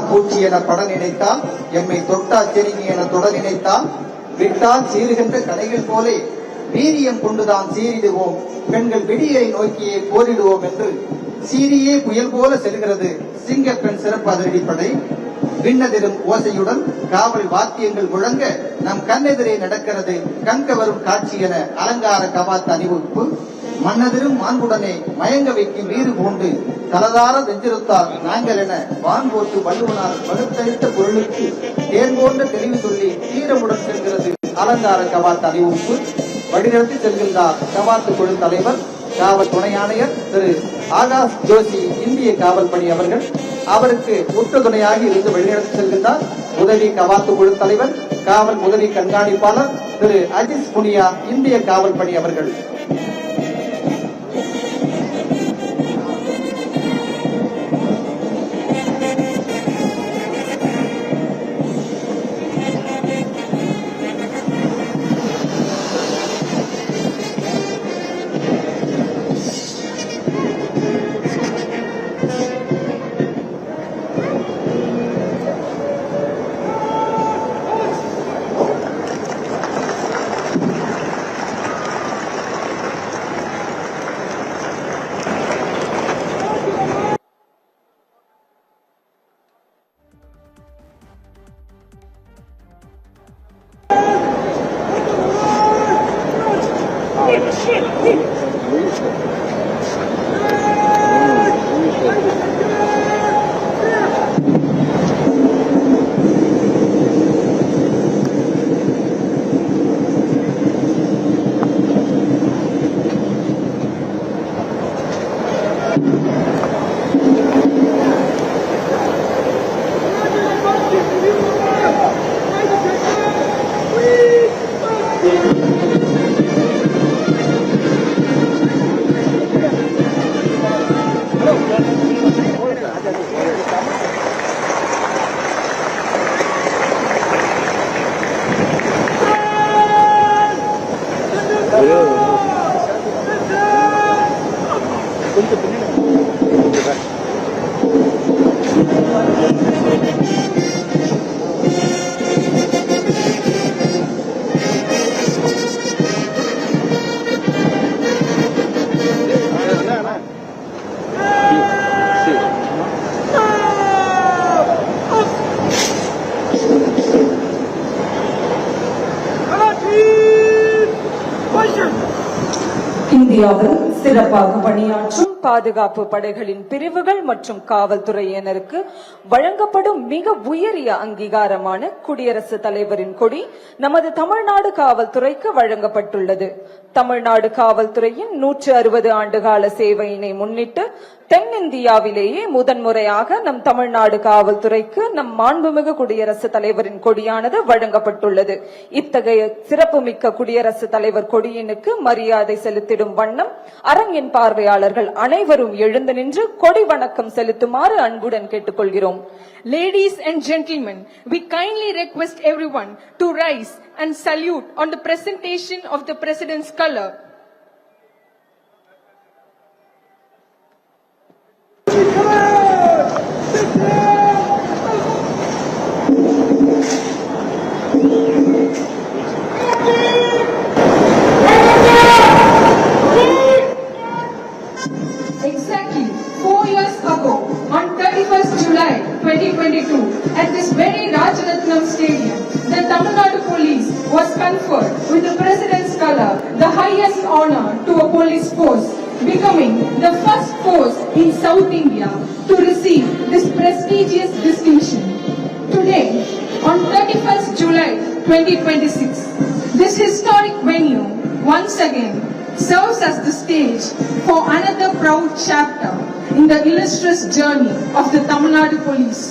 பூச்சி என பட நினைத்தால், எம்மை தொட்டா செருங்கி என தொட நினைத்தால், விட்டால் சீறுகின்ற கடைகள் போலே வீரியம் கொண்டுதான் சீரிடுவோம், பெண்கள் வெடியை நோக்கியே போரிடுவோம் என்று சீரியே புயல் போல செல்கிறது சிங்கப்பெண் சிறப்பு அதிரடிப்படை. விண்ணதிரும் ஓசையுடன் காவல் வாத்தியங்கள் முழங்க நம் கண்ணெதிரே நடக்கிறது கண்க வரும் காட்சி என அலங்கார கவாத் அணிவகுப்பு. மன்னதிரும் மாண்புடனே மயங்க வைக்கும் வீறு பூண்டு தலதார வெஞ்சிருத்தார் நாங்கள் என வான் போட்டு வள்ளுவனார் வலுத்தளித்த பொருளுக்கு தேன் போன்ற தெளிவு சொல்லி தீரமுடன் செல்கிறது அலங்கார கவாத் அணிவகுப்பு. வழிநடத்தி செல்கின்றார் கவாத்து குழு தலைவர் காவல் துணை ஆணையர் திரு ஆகாஷ் ஜோஷி இந்திய காவல் பணி அவர்கள். அவருக்கு உற்ற துணையாக இருந்து வழிநடத்தி செல்கின்றார் உதவி கவாத்து குழு தலைவர் காவல் உதவி கண்காணிப்பாளர் திரு அஜித் புனியா இந்திய காவல் பணி அவர்கள். இந்தியாவில் சிறப்பாக பணியாற்றும் பாதுகாப்பு படைகளின் பிரிவுகள் மற்றும் காவல்துறையினருக்கு வழங்கப்படும் மிக உயரிய அங்கீகாரமான குடியரசுத் தலைவரின் கொடி நமது தமிழ்நாடு காவல்துறைக்கு வழங்கப்பட்டுள்ளது. தமிழ்நாடு காவல்துறையின் 160 ஆண்டுகால சேவையினை முன்னிட்டு தென்னிந்தியாவிலேயே முதன்முறையாக நம் தமிழ்நாடு காவல்துறைக்கு நம் மாண்புமிகு குடியரசுத் தலைவரின் கொடியானது வழங்கப்பட்டுள்ளது. இத்தகைய சிறப்புமிக்க குடியரசுத் தலைவர் கொடியினுக்கு மரியாதை செலுத்திடும் வண்ணம் அரங்கின் பார்வையாளர்கள் அனைவரும் எழுந்து நின்று கொடி வணக்கம் செலுத்துமாறு அன்புடன் கேட்டுக்கொள்கிறோம். Ladies and gentlemen, we kindly request everyone to rise and salute on the presentation of the President's color. Exactly 4 years ago, on 31st July 2022, at this very Rajaratnam Stadium, the Tamil Nadu Police was conferred with the President's color, the highest honor to a police force, becoming the first force in South India to receive this prestigious distinction. Today, on 31st July 2026, this historic venue once again serves as the stage for another proud chapter in the illustrious journey of the Tamil Nadu Police.